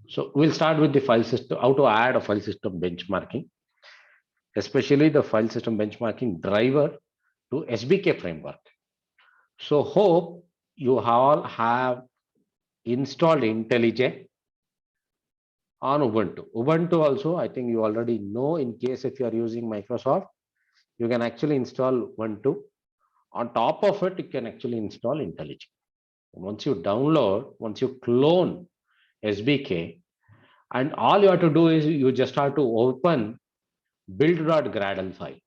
So we'll start with the file system, how to add a file system benchmarking, especially the file system benchmarking driver to SBK framework. So hope you all have installed IntelliJ on Ubuntu. Ubuntu also, I think you already know, in case if you are using Microsoft, you can actually install Ubuntu. On top of it, you can actually install IntelliJ. Once you download, once you clone SBK, and all you have to do is you just have to open build.gradle file.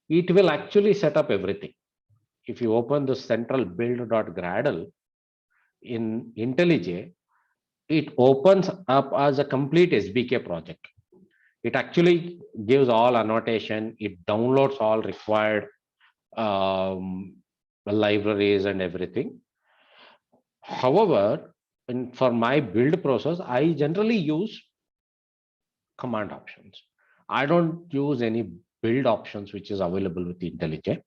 It will actually set up everything. If you open the central build.gradle in IntelliJ, it opens up as a complete SBK project. It actually gives all annotation. It downloads all required libraries and everything. However, for my build process, I generally use command options. I don't use any build options which is available with IntelliJ,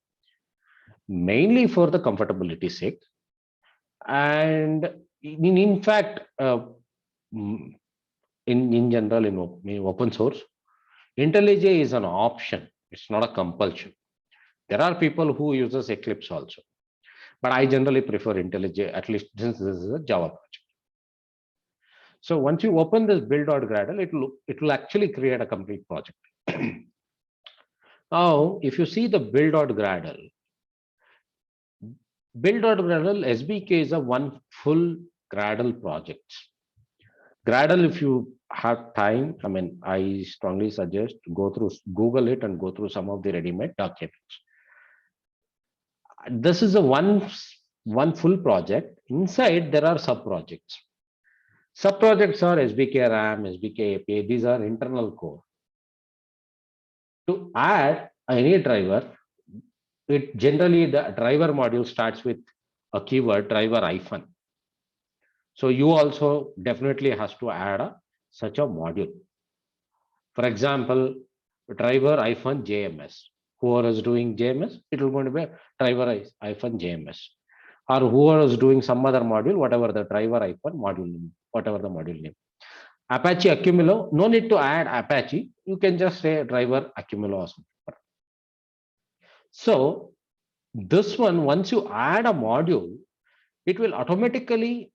mainly for the comfortability sake. And in fact, in general, in open source, IntelliJ is an option. It's not a compulsion. There are people who uses Eclipse also, but I generally prefer IntelliJ, at least since this is a Java project. So once you open this build.gradle, it will actually create a complete project. Now, if you see the build.gradle SBK is a one full Gradle project. Gradle, if you have time, I mean, I strongly suggest go through, Google it and go through some of the ready-made documents. This is a one full project. Inside, there are sub-projects. Sub-projects are SBK RAM, SBK API. These are internal core. To add any driver, it generally, the driver module starts with a keyword driver hyphen. So you also definitely has to add such a module. For example, driver hyphen JMS. Whoever is doing JMS, it will going to be driver hyphen JMS. Or whoever is doing some other module, whatever the driver hyphen module name, whatever the module name. Apache Accumulo, no need to add Apache. You can just say driver Accumulo or something. So this one, once you add a module, it will automatically,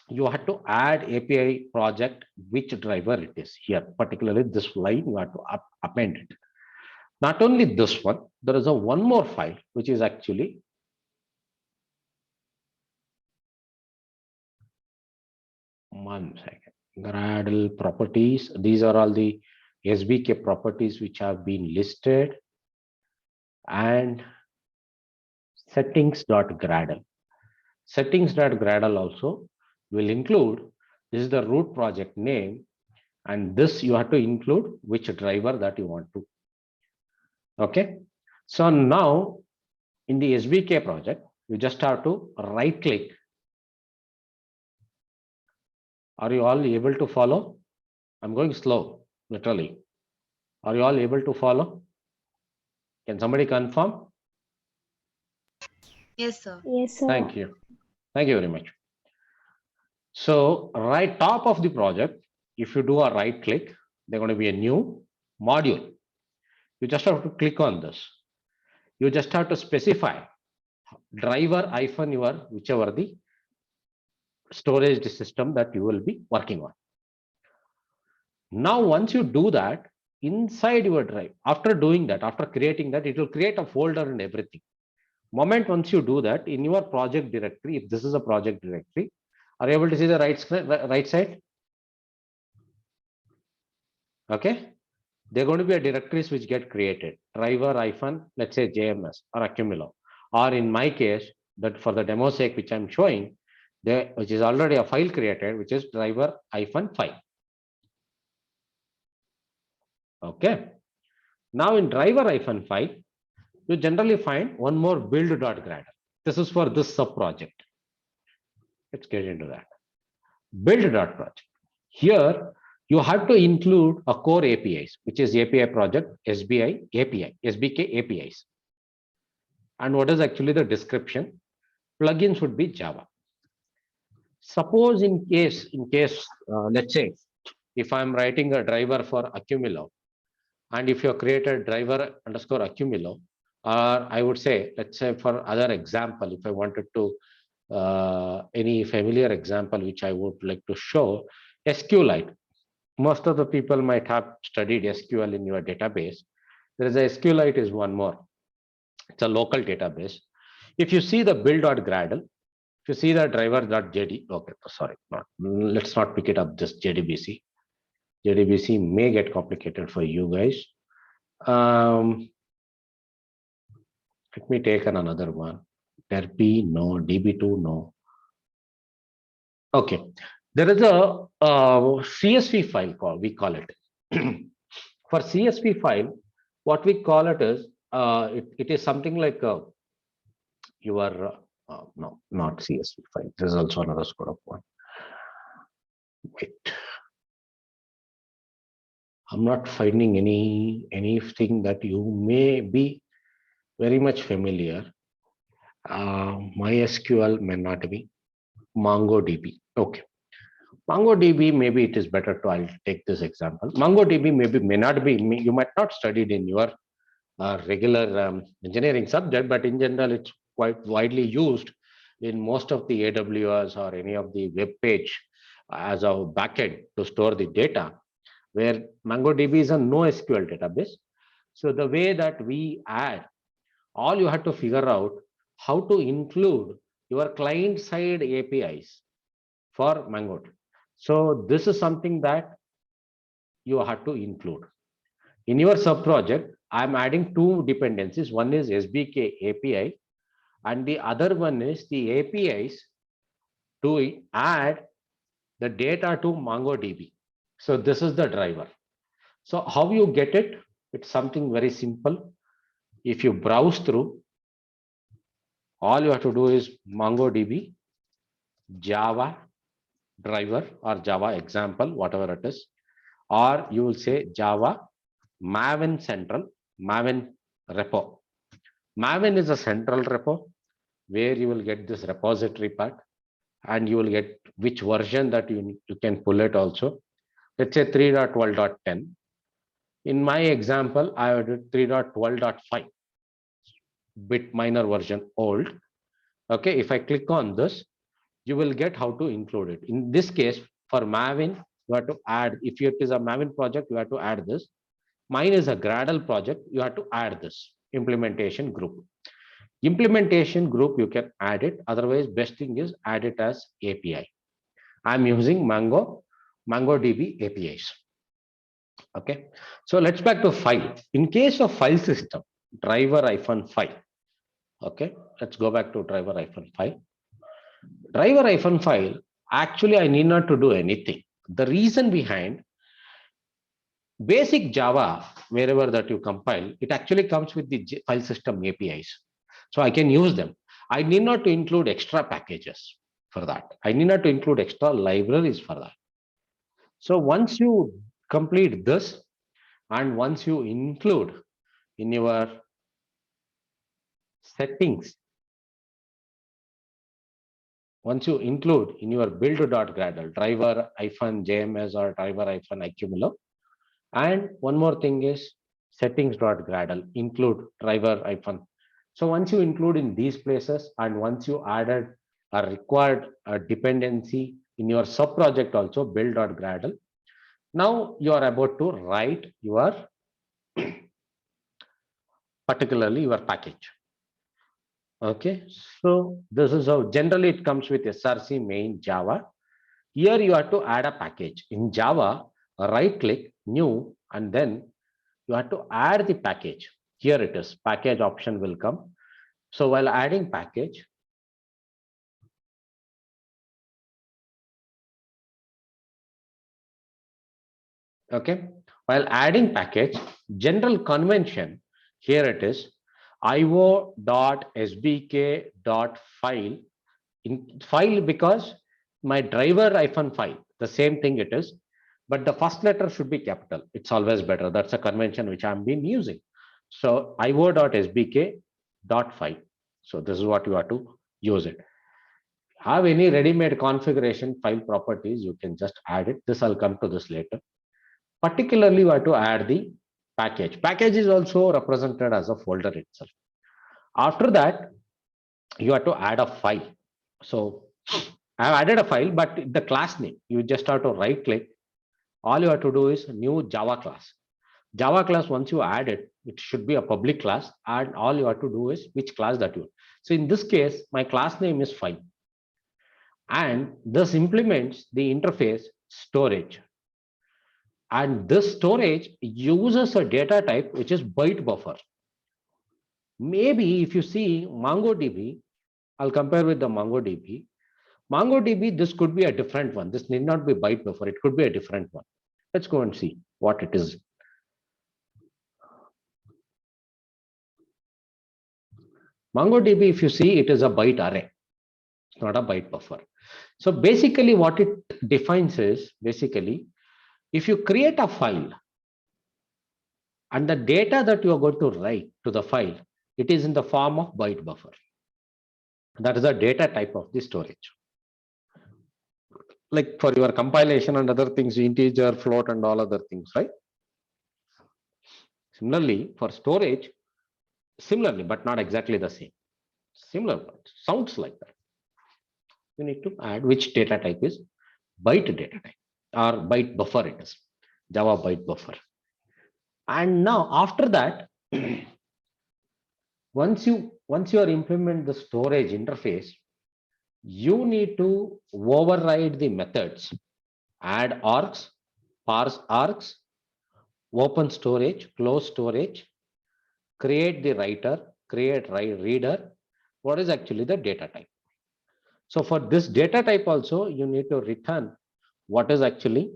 you have to add API project, which driver it is here, particularly this line, you have to append it. Not only this one, there is a one more file, which is actually one second. Gradle properties. These are all the SBK properties which have been listed, and settings.gradle. Settings.gradle also will include, this is the root project name, and this you have to include which driver that you want to. Okay. So now in the SBK project, you just have to right click. Are you all able to follow? I'm going slow, literally. Are you all able to follow? Can somebody confirm? Yes, sir. Yes, sir. Thank you. Thank you very much. So right top of the project, if you do a right click, there's going to be a new module. You just have to click on this. You just have to specify driver hyphen your whichever the storage system that you will be working on. Now, once you do that, inside your drive, after doing that, after creating that, it will create a folder and everything. Moment once you do that, in your project directory, if this is a project directory, are you able to see the right side? Okay. They're going to be a directories which get created. Driver hyphen, let's say JMS or Accumulo. Or in my case, that for the demo sake, which I'm showing, there, which is already a file created, which is driver hyphen file. Okay. Now in driver hyphen file, you generally find one more build.gradle. This is for this sub project. Let's get into that. Build.project. Here, you have to include a core APIs, which is API project, SBI API, SBK APIs. And what is actually the description? Plugins would be Java. Suppose let's say, if I'm writing a driver for accumulo, and if you create a driver underscore accumulo, or I would say, let's say for other example, if I wanted to, any familiar example which I would like to show, SQLite. Most of the people might have studied SQL in your database. There is a SQLite is one more. It's a local database. If you see the build.gradle, if you see the driver.jd, okay, sorry, let's not pick it up, just JDBC. JDBC may get complicated for you guys. Let me take another one. Derpy, no. DB2, no. Okay. There is a CSV file called, we call it. For CSV file, what we call it is, it is something like your, no, not CSV file. There's also another sort of one. Wait. I'm not finding anything that you may be very much familiar. MySQL may not be. MongoDB. Okay. MongoDB, maybe it is better to, I'll take this example. MongoDB may not be, you might not studied in your regular engineering subject, but in general, it's quite widely used in most of the AWS or any of the web page as a backend to store the data, where MongoDB is a NoSQL database. So the way that we add, all you have to figure out how to include your client side APIs for MongoDB. So this is something that you have to include. In your sub project, I'm adding two dependencies. One is SBK API, and the other one is the APIs to add the data to MongoDB. So this is the driver. So how you get it? It's something very simple. If you browse through, all you have to do is MongoDB, Java driver or Java example, whatever it is, or you will say Java Maven central, Maven repo. Maven is a central repo where you will get this repository part, and you will get which version that you can pull it also. Let's say 3.12.10. In my example, I have 3.12.5, bit minor version old. Okay, if I click on this, you will get how to include it. In this case, for Maven, you have to add, if it is a Maven project, you have to add this. Mine is a Gradle project, you have to add this implementation group. Implementation group, you can add it. Otherwise, best thing is add it as API. I'm using MongoDB APIs. Okay, so let's back to file. In case of file system, driver-file. Okay, let's go back to driver-file. Driver-file, actually, I need not to do anything. The reason behind, basic Java, wherever that you compile, it actually comes with the file system APIs. So I can use them. I need not to include extra packages for that. I need not to include extra libraries for that. So once you complete this, and once you include in your settings, once you include in your build.gradle driver-jms or driver-accumulo, and one more thing is settings.gradle include driver-. So once you include in these places, and once you added a required dependency in your sub project also, build.gradle, now you are about to write your particularly your package. Okay, so this is how generally it comes with src main Java. Here you have to add a package in Java. Right click, new, and then you have to add the package. Here it is, package option will come. So while adding package, okay, while adding package, general convention, here it is, io.sbk.file, in file, because my driver-file, the same thing it is, but the first letter should be capital. It's always better. That's a convention which I'm been using. So io.sbk.file. So this is what you have to use it. have any ready-made configuration file properties, you can just add it. This I'll come to this later. Particularly, you have to add the package. Package is also represented as a folder itself. After that, you have to add a file. So I've added a file, but the class name, you just have to right click. All you have to do is new Java class. Java class, once you add it, it should be a public class, and all you have to do is which class that you. So in this case, my class name is file, and this implements the interface storage. And this storage uses a data type which is byte buffer. Maybe if you see MongoDB, I'll compare with the MongoDB. MongoDB, this could be a different one. This need not be byte buffer. It could be a different one. Let's go and see what it is. MongoDB, if you see, it is a byte array. It's not a byte buffer. So basically what it defines is, basically, if you create a file and the data that you are going to write to the file, it is in the form of byte buffer. That is the data type of the storage. Like for your compilation and other things, integer, float, and all other things, right? Similarly, for storage, similarly, but not exactly the same. Similar, but sounds like that. You need to add which data type is byte data type or byte buffer it is, Java byte buffer. And now after that, once you are implement the storage interface, you need to override the methods, add args, parse args, open storage, close storage, create the writer, create reader. What is actually the data type? So for this data type also, you need to return what is actually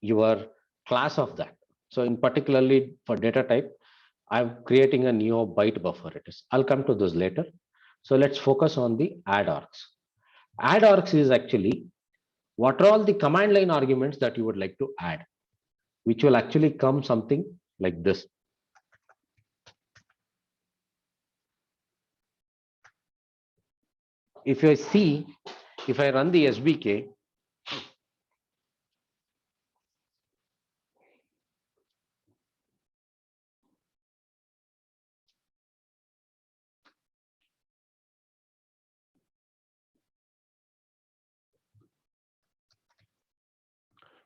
your class of that. So in particularly for data type, I'm creating a new byte buffer it is. I'll come to this later. So let's focus on the add args. Add args is actually what are all the command line arguments that you would like to add, which will actually come something like this. If I see, if I run the SBK,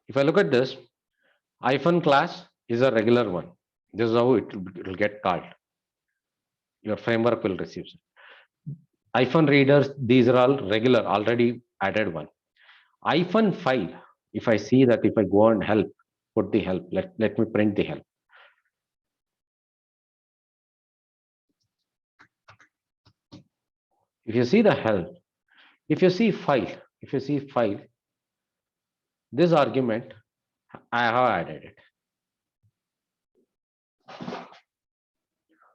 if I look at this, hyphen class is a regular one. This is how it will get called. Your framework will receive it. Hyphen readers, these are all regular, already added one. Hyphen file, if I see that, if I go and help, put the help, let me print the help. If you see the help, if you see file, this argument, I have added it.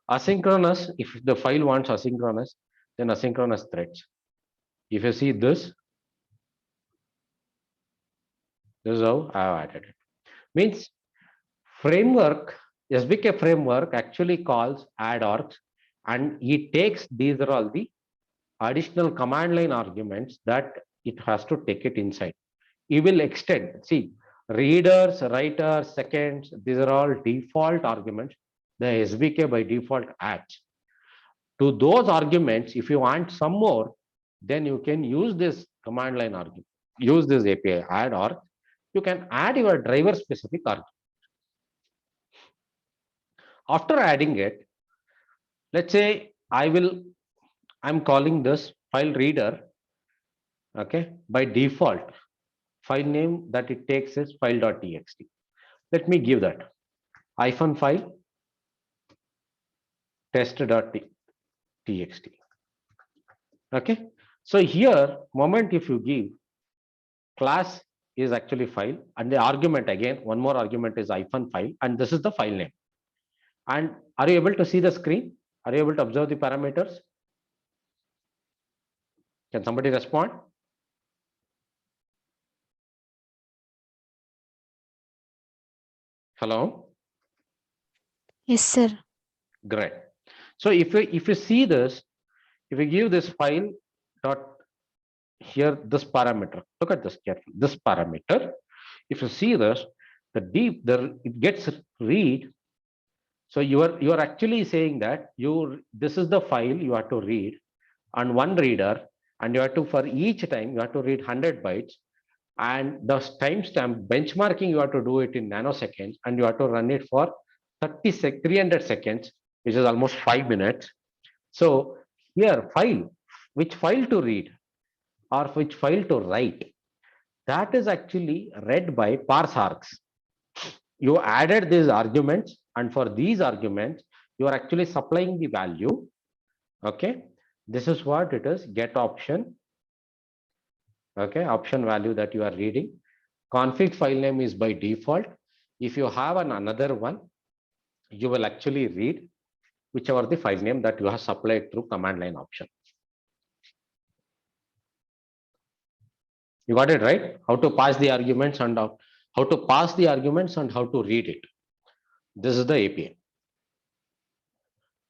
Asynchronous, if the file wants asynchronous, then asynchronous threads. If you see this is how I have added it. Means framework, SBK framework actually calls add args, and it takes, these are all the additional command line arguments that it has to take it inside. It will extend, see, readers, writers, seconds, these are all default arguments the SBK by default adds. To those arguments, if you want some more, then you can use this command line argument, use this API add, or you can add your driver specific argument. After adding it, let's say I'm calling this file reader, okay, by default file name that it takes is file.txt. Let me give that hyphen file test.txt. Okay, so here moment if you give class is actually file, and the argument, again one more argument is hyphen file, and this is the file name. And are you able to see the screen? Are you able to observe the parameters? Can somebody respond? Hello? Yes, sir. Great. So if you see this, if you give this file dot here this parameter, look at this carefully, this parameter, if you see this, the deep there it gets read. So you are actually saying that this is the file you have to read on one reader, and you have to, for each time you have to read 100 bytes, and the timestamp benchmarking you have to do it in nanoseconds, and you have to run it for 300 seconds, which is almost 5 minutes. So here file, which file to read or which file to write, that is actually read by parse args. You added these arguments, and for these arguments you are actually supplying the value. Okay, this is what it is, get option. Okay, option value that you are reading. Config file name is by default. If you have another one, you will actually read whichever the file name that you have supplied through command line option. You got it right? How to pass the arguments and how to pass the arguments and how to read it. This is the API.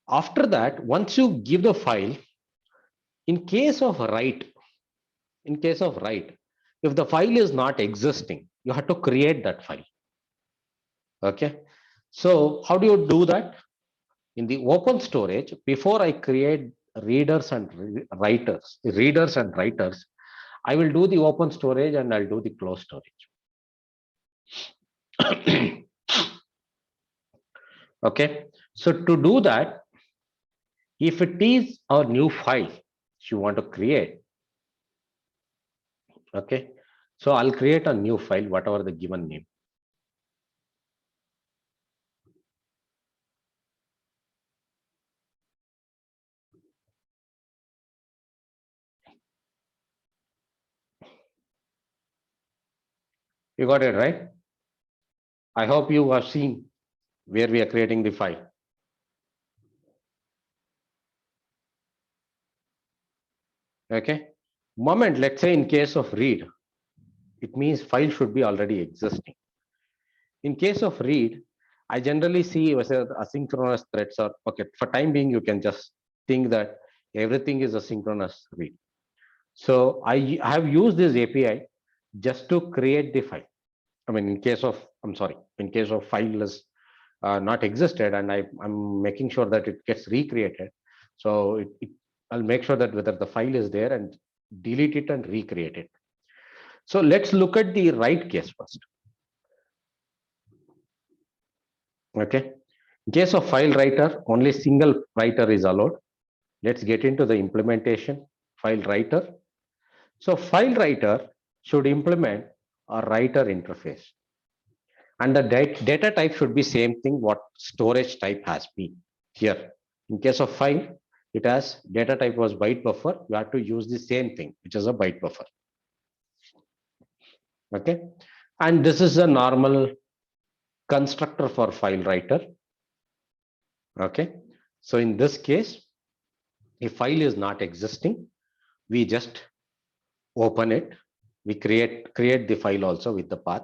After that, once you give the file, in case of write, if the file is not existing, you have to create that file. Okay. So how do you do that? In the open storage, before I create readers and writers, I will do the open storage and I'll do the closed storage. Okay. So to do that, if it is a new file you want to create, okay, so I'll create a new file, whatever the given name. You got it right? I hope you have seen where we are creating the file. Okay. Moment, let's say in case of read, it means file should be already existing. In case of read, I generally see asynchronous threads are okay. For time being, you can just think that everything is asynchronous read. So I have used this API just to create the file. I mean, in case of file is not existed, and I'm making sure that it gets recreated. So I'll make sure that whether the file is there and delete it and recreate it. So let's look at the write case first. Okay. In case of file writer, only single writer is allowed. Let's get into the implementation. File writer. So file writer should implement a writer interface. And the data type should be same thing what storage type has been here. In case of file, it has data type was byte buffer. You have to use the same thing, which is a byte buffer. Okay. And this is a normal constructor for file writer. Okay. So in this case, if file is not existing, we just open it. We create the file also with the path.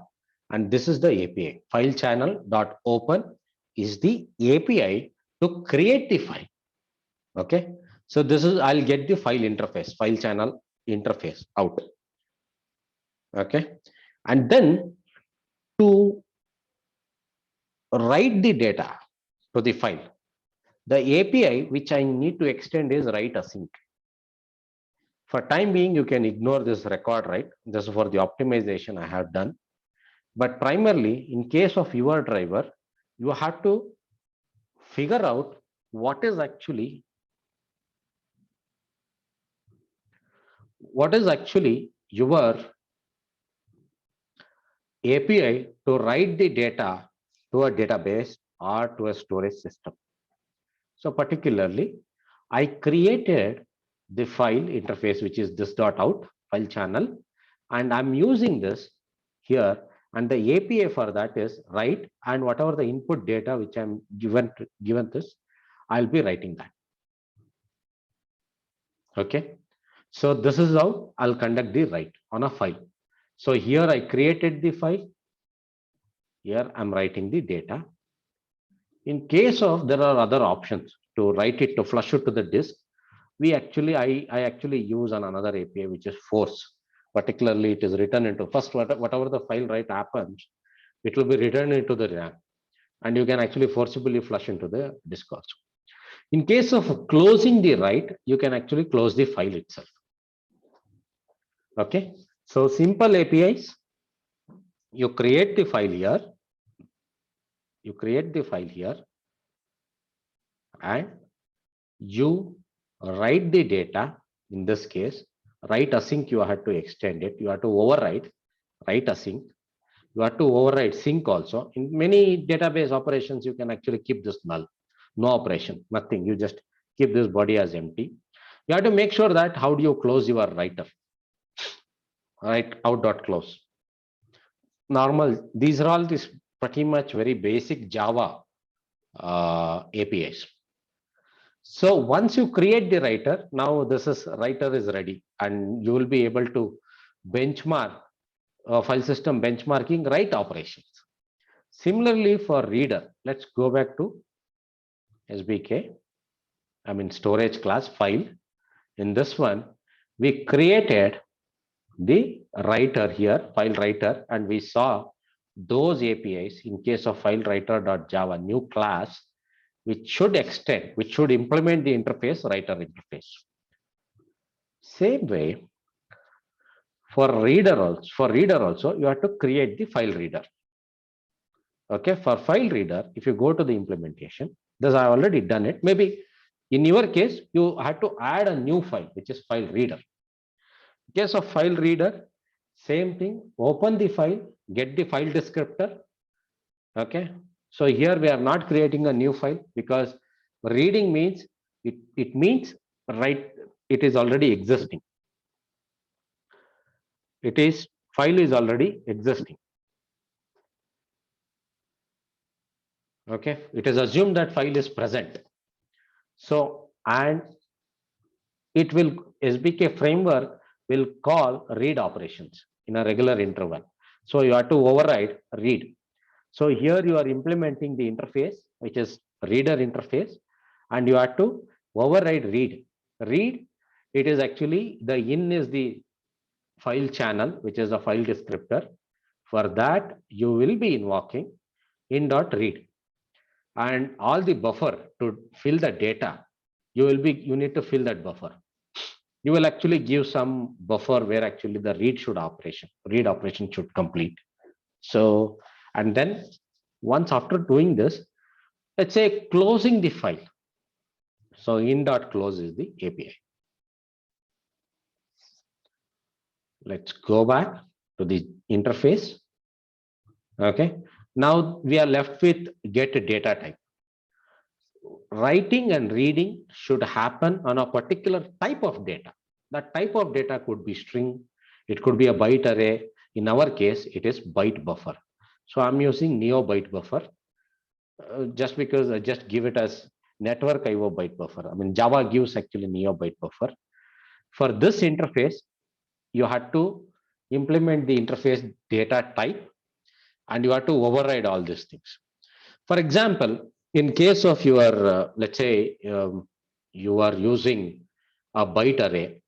And this is the API. File channel dot open is the API to create the file. Okay. So this is, I'll get the file interface, file channel interface out. Okay. And then to write the data to the file, the API which I need to extend is write async. For time being, you can ignore this record, right? This is for the optimization I have done. But primarily, in case of your driver, you have to figure out what is actually your API to write the data to a database or to a storage system. So particularly, I created the file interface, which is this .out file channel, and I'm using this here. And the API for that is write, and whatever the input data which I'm given this, I'll be writing that. Okay. So this is how I'll conduct the write on a file. So here I created the file. Here I'm writing the data. In case of there are other options to write it, to flush it to the disk, I actually use another API, which is force. Particularly, it is written into first, whatever the file write happens, it will be written into the RAM, and you can actually forcibly flush into the disk also. In case of closing the write, you can actually close the file itself. Okay, so simple APIs, you create the file here, and you write the data. In this case, write async, you have to extend it, you have to override, write async, you have to override sync also. In many database operations, you can actually keep this null, no operation, nothing, you just keep this body as empty. You have to make sure that how do you close your writer, right? Out.close. Normal, these are all this pretty much very basic Java APIs. So once you create the writer, now writer is ready, and you will be able to benchmark file system benchmarking write operations. Similarly for reader, let's go back to SBK, storage class file. In this one, we created the writer here, file writer, and we saw those APIs in case of file writer.java new class, which should implement the interface, writer interface. Same way, for reader also, you have to create the file reader. Okay, for file reader, if you go to the implementation, this I already done it. Maybe in your case, you have to add a new file, which is file reader. In case of file reader, same thing, open the file, get the file descriptor. Okay, so here we are not creating a new file, because reading means it means right, it is already existing. File is already existing. Okay, it is assumed that file is present. So, and it will, SBK framework will call read operations in a regular interval. So you have to override read. So here you are implementing the interface, which is reader interface, and you have to override read. Read, it is actually the in is the file channel, which is a file descriptor. For that, you will be invoking in.read, and all the buffer to fill the data, you need to fill that buffer. You will actually give some buffer where actually the read operation should complete. So, and then once after doing this, let's say closing the file. So in.close is the API. Let's go back to the interface. Okay. Now we are left with get data type. Writing and reading should happen on a particular type of data. That type of data could be string, it could be a byte array. In our case, it is byte buffer. So I'm using neo byte buffer just because I just give it as network IO byte buffer. Java gives actually neo byte buffer. For this interface, you have to implement the interface data type, and you have to override all these things. For example, in case of your, let's say you are using a byte array,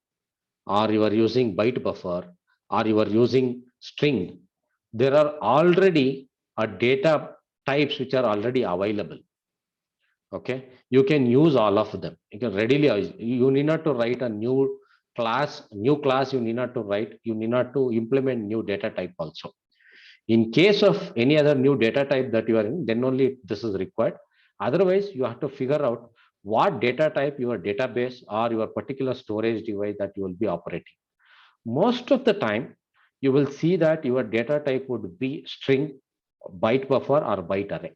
or you are using byte buffer, or you are using string, there are already a data types which are already available. Okay, you can use all of them. You can readily, you need not to write a new class, you need not to write, you need not to implement new data type also. In case of any other new data type that you are in, then only this is required. Otherwise, you have to figure out what data type your database or your particular storage device that you will be operating. Most of the time, you will see that your data type would be string, byte buffer, or byte array.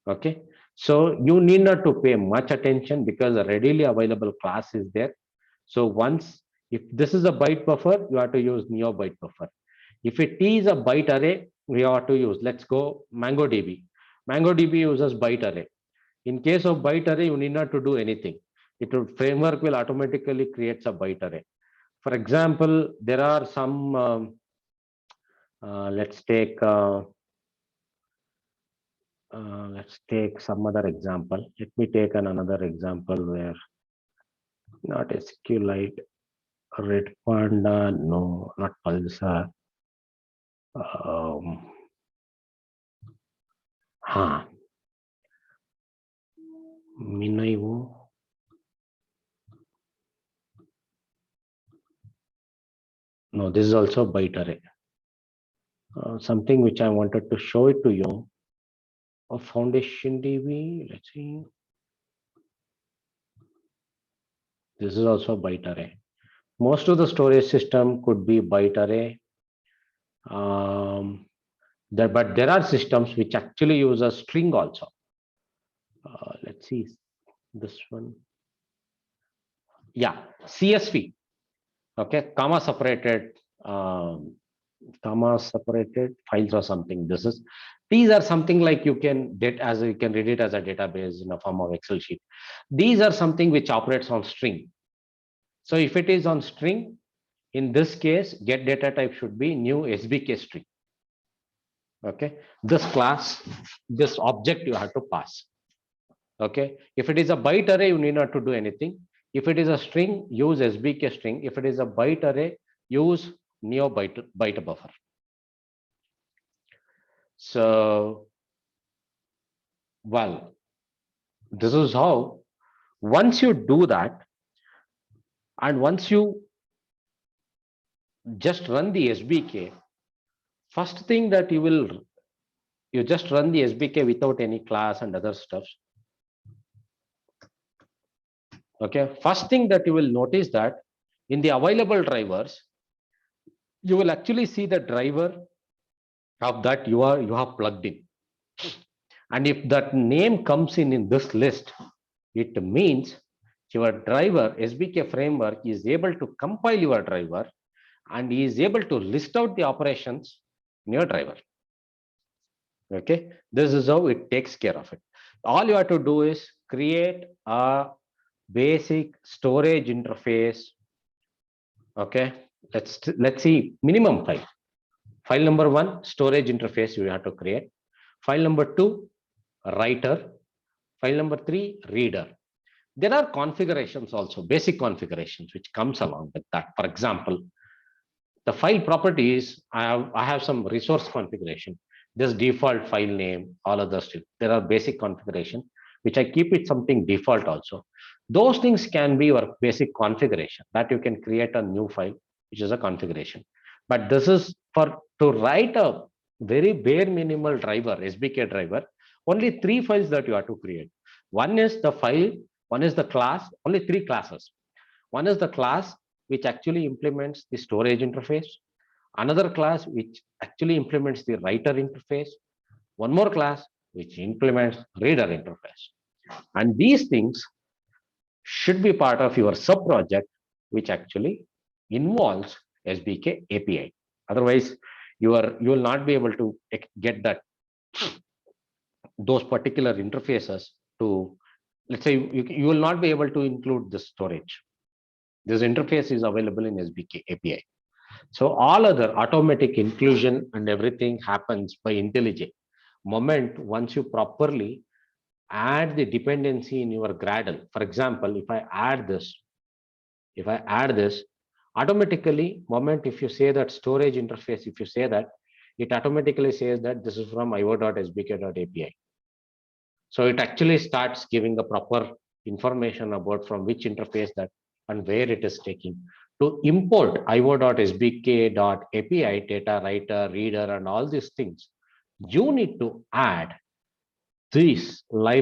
Okay, so you need not to pay much attention because a readily available class is there. So once, if this is a byte buffer, you have to use neo byte buffer. If it is a byte array, we have to use, let's go MongoDB. MongoDB uses byte array. In case of byte array, you need not to do anything. Framework will automatically create a byte array. For example, there are some, let's take let's take some other example. Let me take another example where not SQLite, Red Panda, no, not Pulsar. Minaivo. No, this is also byte array. Something which I wanted to show it to you. A foundation DB, let's see. This is also byte array. Most of the storage system could be byte array. But there are systems which actually use a string also. Let's see this one. Yeah, CSV. Okay, comma separated files or something. These are something like you can read it as a database in a form of Excel sheet. These are something which operates on string. So if it is on string, in this case, get data type should be new SBK string. Okay, this class, this object you have to pass. Okay, if it is a byte array, you need not to do anything. If it is a string, use SBK string. If it is a byte array, use neo byte buffer. So, well, this is how, once you do that, and once you just run the SBK, first thing that you just run the SBK without any class and other stuff. Okay, first thing that you will notice that in the available drivers, you will actually see the driver of that you have plugged in. And if that name comes in this list, it means your driver SBK framework is able to compile your driver and is able to list out the operations in your driver. Okay, this is how it takes care of it. All you have to do is create a basic storage interface. Okay, let's see minimum file. File number 1, storage interface you have to create. File number 2, writer. File number 3, reader. There are configurations also, basic configurations which comes along with that. For example, the file properties, I have some resource configuration. This default file name, all other stuff. There are basic configuration which I keep it something default also. Those things can be your basic configuration that you can create a new file, which is a configuration. But this is to write a very bare minimal driver, SBK driver, only 3 files that you have to create. One is the file, one is the class, only 3 classes. One is the class which actually implements the storage interface, another class which actually implements the writer interface, one more class which implements reader interface. And these things should be part of your sub project, which actually involves SBK API. Otherwise, you will not be able to get those particular interfaces to, let's say, you will not be able to include the storage. This interface is available in SBK API. So all other automatic inclusion and everything happens by IntelliJ. Once you properly add the dependency in your Gradle. For example, if I add this, automatically, if you say that storage interface, if you say that, it automatically says that this is from io.sbk.api. So it actually starts giving a proper information about from which interface that and where it is taking. To import io.sbk.api, data writer, reader, and all these things, you need to add these libraries